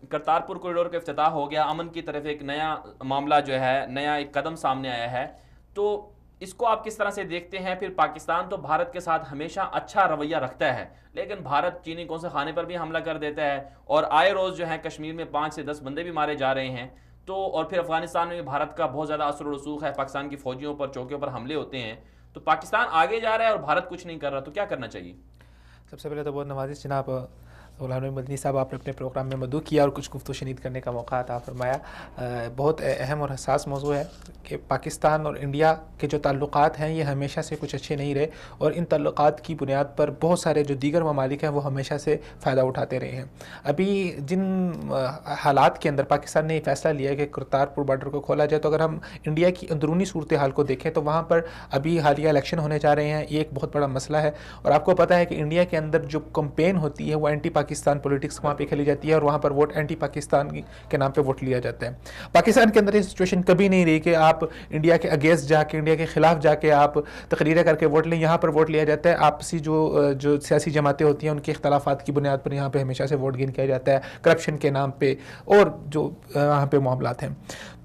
Kartarpur corridor का इफ्तिताह हो गया, अमन की तरफ एक नया मामला जो है, नया एक कदम सामने आया है, तो इसको आप किस तरह से देखते हैं? फिर पाकिस्तान तो भारत के साथ हमेशा अच्छा रवैया रखता है, लेकिन भारत चीनी कौन से खाने पर भी हमला कर देता है, और आए रोज़ जो है कश्मीर में 5 से 10 बंदे भी मारे जा रहे हैं। तो और फिर अफगानिस्तान में भी भारत का बहुत ज़्यादा असर रसूख है, पाकिस्तान की फौजियों पर, चौकियों पर हमले होते हैं। तो पाकिस्तान आगे जा रहा है और भारत कुछ नहीं कर रहा, तो क्या करना चाहिए? सबसे पहले तो बहुत नवाजिश जनाब मौलाना मदनी साहब, आपने अपने प्रोग्राम में मदऊ किया और कुछ गुफ्तगू शनीद करने का मौका अता फरमाया। बहुत अहम और हसास मौजू है कि पाकिस्तान और इंडिया के जो ताल्लुकात हैं ये हमेशा से कुछ अच्छे नहीं रहे, और इन ताल्लुकात की बुनियाद पर बहुत सारे जो दीगर ममालिक हैं वो हमेशा से फ़ायदा उठाते रहे हैं। अभी जिन हालात के अंदर पाकिस्तान ने फैसला लिया है कि करतारपुर बॉर्डर को खोला जाए, तो अगर हम इंडिया की अंदरूनी सूरत हाल को देखें तो वहाँ पर अभी हालिया इलेक्शन होने जा रहे हैं, ये एक बहुत बड़ा मसला है। और आपको पता है कि इंडिया के अंदर जो कंपेन होती है वो एंटी पाकिस्तान पॉलिटिक्स वहाँ पे खेली जाती है, और वहाँ पर वोट एंटी पाकिस्तान के नाम पे वोट लिया जाता है। पाकिस्तान के अंदर ये सिचुएशन कभी नहीं रही कि आप इंडिया के अगेंस्ट जाके, इंडिया के खिलाफ जाके आप तकरीरें करके वोट लें। यहाँ पर वोट लिया जाता है, आपसी जो सियासी जमातें होती हैं उनके इख्तलाफात की बुनियाद पर यहाँ पे हमेशा से वोट गिन किया जाता है, करप्शन के नाम पे और जो वहाँ पे मामलात हैं।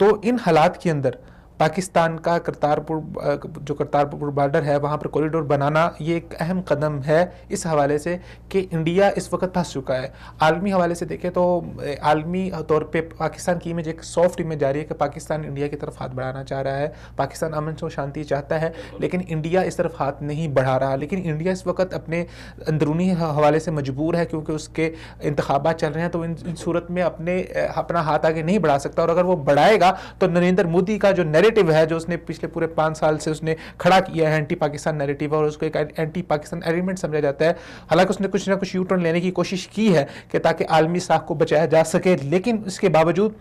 तो इन हालात के अंदर पाकिस्तान का करतारपुर बॉर्डर है वहाँ पर कॉरिडोर बनाना ये एक अहम कदम है, इस हवाले से कि इंडिया इस वक्त फंस चुका है। आलमी हवाले से देखें तो आलमी तौर पे पाकिस्तान की इमेज एक सॉफ्ट इमेज आ रही है कि पाकिस्तान इंडिया की तरफ हाथ बढ़ाना चाह रहा है, पाकिस्तान अमन और शांति चाहता है, लेकिन इंडिया इस तरफ हाथ नहीं बढ़ा रहा। लेकिन इंडिया इस वक्त अपने अंदरूनी हवाले से मजबूर है, क्योंकि उसके इंतखाबात चल रहे हैं, तो इन सूरत में अपना हाथ आगे नहीं बढ़ा सकता। और अगर वो बढ़ाएगा तो नरेंद्र मोदी का जो नैरेटिव है, जो उसने पिछले पूरे 5 साल से उसने खड़ा किया है, एंटी पाकिस्तान नैरेटिव, और उसको एक एंटी पाकिस्तान एलिमेंट समझा जाता है। हालांकि उसने कुछ ना कुछ यू टर्न लेने की कोशिश की है कि ताकि आलमी साख को बचाया जा सके, लेकिन इसके बावजूद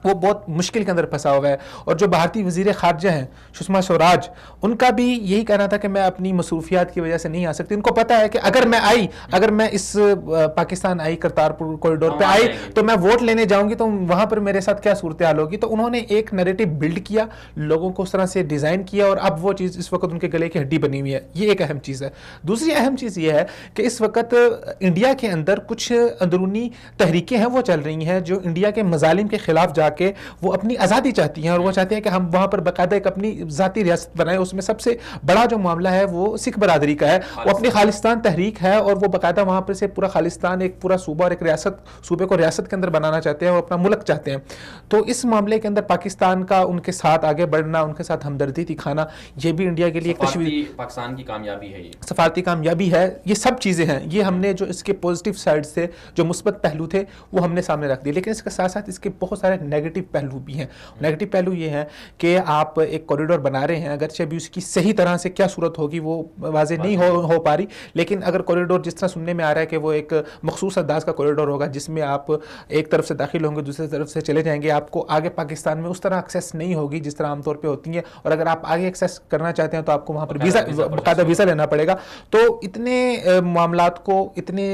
वो बहुत मुश्किल के अंदर फंसा हुआ है। और जो भारतीय वज़ीर ख़ारजा हैं सुषमा स्वराज, उनका भी यही कहना था कि मैं अपनी मसरूफियात की वजह से नहीं आ सकती। उनको पता है कि अगर मैं इस पाकिस्तान आई, करतारपुर कॉरिडोर पे आई, तो मैं वोट लेने जाऊंगी तो वहाँ पर मेरे साथ क्या सूरत हाल होगी। तो उन्होंने एक नैरेटिव बिल्ड किया, लोगों को उस तरह से डिज़ाइन किया, और अब वो चीज़ इस वक्त उनके गले की हड्डी बनी हुई है। ये एक अहम चीज़ है। दूसरी अहम चीज़ ये है कि इस वक्त इंडिया के अंदर कुछ अंदरूनी तहरीकें हैं वो चल रही हैं, जो इंडिया के मजालिम के खिलाफ के वो अपनी आज़ादी चाहती हैं, और वो चाहते हैं कि हम वहाँ पर बाकायदा एक अपनी ज़ाती रियासत बनाएं। उसमें सबसे बड़ा जो मामला है वो सिख बरादरी का है। वो अपनी खालिस्तान तहरीक है, और वो बाकायदा वहाँ पर से पूरा खालिस्तान, एक पूरा सूबा और एक रियासत, सूबे को रियासत के अंदर बनाना चाहते हैं, वो अपना मुल्क चाहते हैं। तो इस मामले के अंदर पाकिस्तान का उनके साथ आगे बढ़ना, उनके साथ हमदर्दी दिखाना, ये भी इंडिया के लिए एक तशवीश, पाकिस्तान की कामयाबी है, ये सफारती कामयाबी है। ये सब चीज़ें हैं, ये हमने जो इसके पॉजिटिव साइड से जो मुस्बत पहलू थे वो हमने सामने रख दिए, लेकिन इसके साथ साथ इसके बहुत सारे नेगेटिव पहलू भी हैं। नेगेटिव पहलू ये हैं कि आप एक कॉरिडोर बना रहे हैं, अगरचे अभी उसकी सही तरह से क्या सूरत होगी वो वाज़ेह नहीं हो पा रही, लेकिन अगर कॉरिडोर जिस तरह सुनने में आ रहा है कि वो एक मखसूस अंदाज का कॉरिडोर होगा, जिसमें आप एक तरफ से दाखिल होंगे, दूसरी तरफ से चले जाएंगे, आपको आगे पाकिस्तान में उस तरह एक्सेस नहीं होगी जिस तरह आमतौर पर होती है। और अगर आप आगे एक्सेस करना चाहते हैं तो आपको वहाँ पर बाकायदा वीज़ा लेना पड़ेगा। तो इतने मामलात को इतने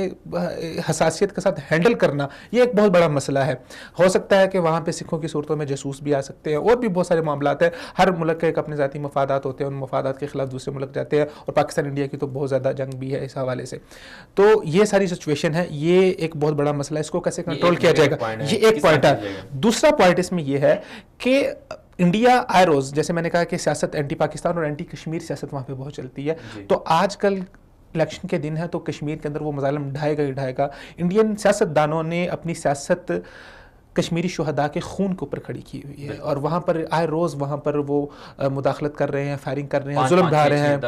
हसासियत के साथ हैंडल करना ये एक बहुत बड़ा मसला है। हो सकता है कि वहाँ पे सिखों की सूरतों में जासूस भी आ सकते हैं, और भी बहुत सारे मामलात हैं। हर मुल्क के एक अपने ज़ाती मफादात होते हैं, उन मफादात के खिलाफ दूसरे मुल्क जाते हैं, और पाकिस्तान इंडिया की तो बहुत ज़्यादा जंग भी है इस हवाले से। तो ये सारी सिचुएशन है, ये एक बहुत बड़ा मसला है, इसको कैसे कंट्रोल किया जाएगा, ये एक पॉइंट है। दूसरा पॉइंट इसमें यह है कि इंडिया आए रोज़, जैसे मैंने कहा कि सियासत एंटी पाकिस्तान और एंटी कश्मीर सियासत वहाँ पे बहुत चलती है। तो आजकल इलेक्शन के दिन है, तो कश्मीर के अंदर वो मजालम ढाएगा ही ढाएगा। इंडियन सियासतदानों ने अपनी सियासत कश्मीरी शुहदा के खून के ऊपर खड़ी की हुई है, और वहाँ पर आए रोज़ वहाँ पर वो मुदाखलत कर रहे हैं, फायरिंग कर रहे हैं, जुल्म ढा रहे हैं,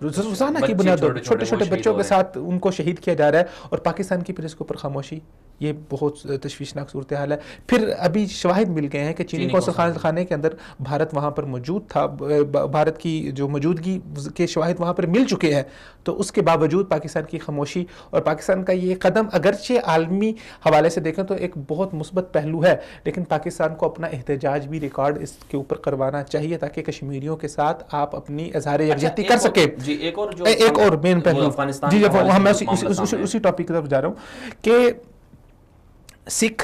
रोज़ाना की बुनियाद पर छोटे छोटे बच्चों के साथ उनको शहीद किया जा रहा है, और पाकिस्तान की फिर इसके ऊपर खामोशी। ये बहुत तशवीशनाक सूरत हाल है। फिर अभी शवाहिद मिल गए हैं कि चीनी कौंसल खाने के अंदर भारत वहाँ पर मौजूद था, भारत की जो मौजूदगी के शवाहिद वहाँ पर मिल चुके हैं। तो उसके बावजूद पाकिस्तान की खामोशी और पाकिस्तान का ये कदम, अगरचे आलमी हवाले से देखें तो एक बहुत मुस्बत पहलू है, लेकिन पाकिस्तान को अपना एहतजाज भी रिकॉर्ड इसके ऊपर करवाना चाहिए, ताकि कश्मीरियों के साथ आप अपनी इज़हार यकजहती कर सके। एक और मेन पहलू जी, मैं उसी टॉपिक की तरफ जा रहा हूँ कि सिख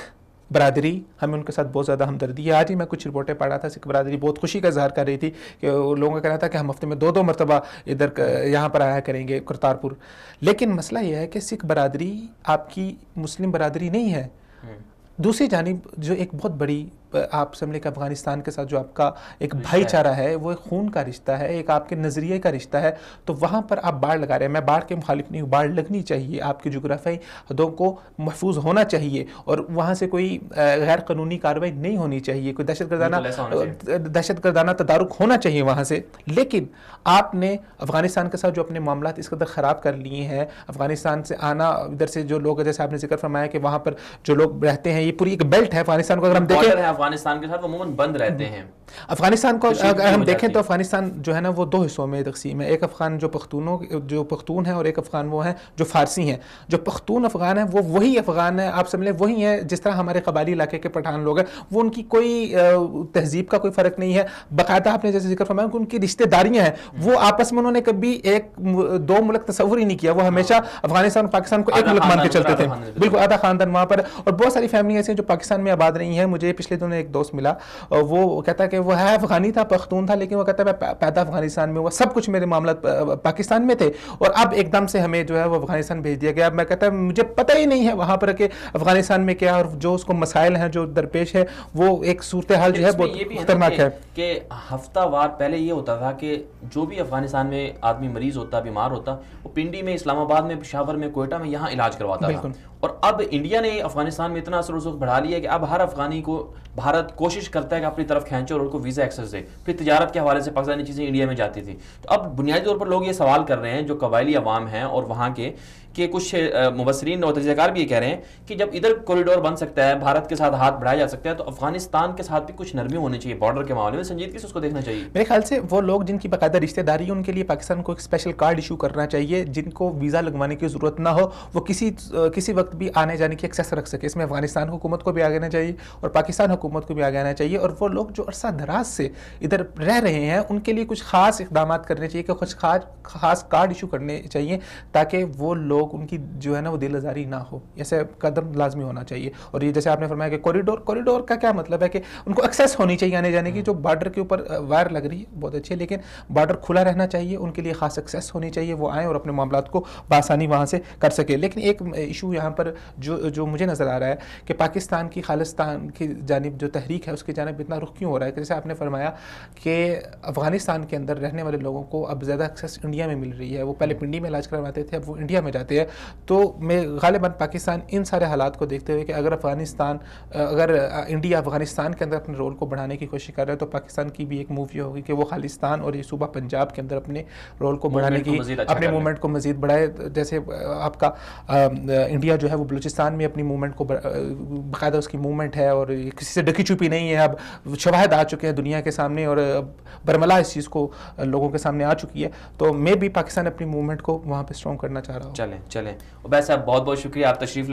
बरादरी, हमें उनके साथ बहुत ज़्यादा हमदर्दी है। आज ही मैं कुछ रिपोर्टें पढ़ रहा था, सिख बरादरी बहुत खुशी का इजहार कर रही थी कि लोगों का कहना था कि हम हफ्ते में 2-2 मरतबा इधर यहाँ पर आया करेंगे करतारपुर। लेकिन मसला यह है कि सिख बरादरी आपकी मुस्लिम बरादरी नहीं है। दूसरी जानिब जो एक बहुत बड़ी आप समझ कि अफगानिस्तान के साथ जो आपका एक रिश्ता भाईचारा है, वो एक खून का रिश्ता है, एक आपके नज़रिए का रिश्ता है, तो वहाँ पर आप बाढ़ लगा रहे हैं। मैं बाढ़ के मुखालिफ नहीं हूँ, बाढ़ लगनी चाहिए, आपकी जोग्राफियाई हदों को महफूज होना चाहिए और वहाँ से कोई गैर कानूनी कार्रवाई नहीं होनी चाहिए, कोई दहशत गर्दाना तदारुक होना चाहिए वहाँ से। लेकिन आपने अफगानिस्तान के साथ जो अपने मामला इस कदर ख़राब कर लिए हैं, अफगानिस्तान से आना, इधर से जो लोग, जैसे आपने जिक्र फरमाया कि वहाँ पर जो लोग रहते हैं, ये पूरी एक बेल्ट है अफगानिस्तान को अगर हम देखें, अफगानिस्तान के साथ वो अमूमन बंद रहते हैं। अफगानिस्तान को अगर हम देखें तो अफगानिस्तान जो है ना वो दो हिस्सों में तकसीम है। एक अफगान जो पख्तून है और एक अफगान वो हैं जो फारसी हैं। जो पख्तून अफगान है वो वही अफगान है, आप समझ लें वही है जिस तरह हमारे कबायली इलाके के पठान लोग हैं, वो उनकी कोई तहजीब का कोई फ़र्क नहीं है। बाकायदा आपने जैसे जिक्र फरमाया कि उनकी रिश्तेदारियाँ हैं, वो आपस में उन्होंने कभी एक दो मुल्क तस्वुर ही नहीं किया, वो हमेशा अफगानिस्तान और पाकिस्तान को एक मुल्क मान के चलते थे। बिल्कुल, आधा खानदान वहाँ पर, और बहुत सारी फैमिली ऐसी हैं जो पाकिस्तान में आबाद रही हैं। मुझे पिछले दिनों एक दोस्त मिला, वो कहता है कि वो है अफगानी था, पख्तून था, लेकिन वो कहता है मैं पैदा अफगानिस्तान में हुआ, सब कुछ मेरे मामला पाकिस्तान में थे और अब एकदम से हमें जो है वो अफगानिस्तान भेज दिया गया। मैं कहता है मुझे पता ही नहीं है वहाँ पर कि अफगानिस्तान में क्या और जो उसको मसाइल हैं जो दरपेश है, वो एक सूरत हाल जो है बहुत खतरनाक है कि हफ्तावार पहले ये होता था कि जो भी अफगानिस्तान में आदमी मरीज होता, बीमार होता, वो पिंडी में, इस्लामाबाद में, पेशावर में, कोयटा में यहाँ इलाज करवाता था। और अब इंडिया ने अफगानिस्तान में इतना असर रसूख बढ़ा लिया है कि अब हर अफगानी को भारत कोशिश करता है कि अपनी तरफ खींचे और उनको वीज़ा एक्सेस दे। फिर तिजारत के हवाले से पाकिस्तानी चीज़ें इंडिया में जाती थी। तो अब बुनियादी तौर पर लोग ये सवाल कर रहे हैं, जो कबायली अवाम हैं और वहाँ के कुछ मुबसरीन और तजज़ियाकार भी ये कह रहे हैं कि जब इधर कॉरिडोर बन सकता है, भारत के साथ हाथ बढ़ाया जा सकता है, तो अफगानिस्तान के साथ भी कुछ नरमी होनी चाहिए बॉर्डर के मामले में। संजीदगी से उसको देखना चाहिए। मेरे ख्याल से वो लोग जिनकी बाकायदा रिश्तेदारी है, उनके लिए पाकिस्तान को एक स्पेशल कार्ड इशू करना चाहिए, जिनको वीज़ा लगवाने की ज़रूरत ना हो, वो किसी वक्त भी आने जाने की एक्सेस रख सके। इसमें अफगानिस्तान हुकूमत को भी आगे आना चाहिए और पाकिस्तान हुकूमत को भी आगे आना चाहिए। और वो लोग जो अरसा दराज से इधर रह रहे हैं, उनके लिए कुछ खास इकदाम करने चाहिए, कि कुछ खास कार्ड इशू करने चाहिए, ताकि वो लोग, उनकी जो है ना वो दिल आज़ारी ना हो। ऐसे कदम लाजमी होना चाहिए। और ये जैसे आपने फरमाया कि कॉरिडोर का क्या मतलब है कि उनको एक्सेस होनी चाहिए आने जाने की। जो बॉर्डर के ऊपर वायर लग रही है बहुत अच्छी है, लेकिन बॉर्डर खुला रहना चाहिए, उनके लिए खास एक्सेस होनी चाहिए, वो आएँ और अपने मामलात को बआसानी वहाँ से कर सके। लेकिन एक इशू यहाँ पर जो मुझे नज़र आ रहा है कि पाकिस्तान की खालिस्तान की जानिब जो तहरीक है, उसकी जानिब इतना रुख क्यों हो रहा है कि जैसे आपने फरमाया कि अफगानिस्तान के अंदर रहने वाले लोगों को अब ज़्यादा एक्सेस इंडिया में मिल रही है। वो पहले पिंडी में इलाज करवाते थे, अब वो इंडिया में जाते हैं। तो मैं गालिबन पाकिस्तान इन सारे हालात को देखते हुए कि अगर इंडिया अफगानिस्तान के अंदर अपने रोल को बढ़ाने की कोशिश कर रहा है, तो पाकिस्तान की भी एक मूव ये होगी कि वो खालिस्तान और ये सूबा पंजाब के अंदर अपने रोल को बढ़ाने की, अपने मूवमेंट को मज़ीद बढ़ाए। जैसे आपका इंडिया जो है वो बलूचिस्तान में अपनी मूवमेंट को बाकायदा उसकी मूवमेंट है और किसी से ढकी छुपी नहीं है। अब शवाहिद आ चुके हैं दुनिया के सामने और बरमला इस चीज़ को लोगों के सामने आ चुकी है। तो मैं भी पाकिस्तान अपनी मूवमेंट को वहाँ पे स्ट्रॉन्ग करना चाह रहा हूँ। चलें। वैसे आप बहुत बहुत शुक्रिया, आप तशरीफ़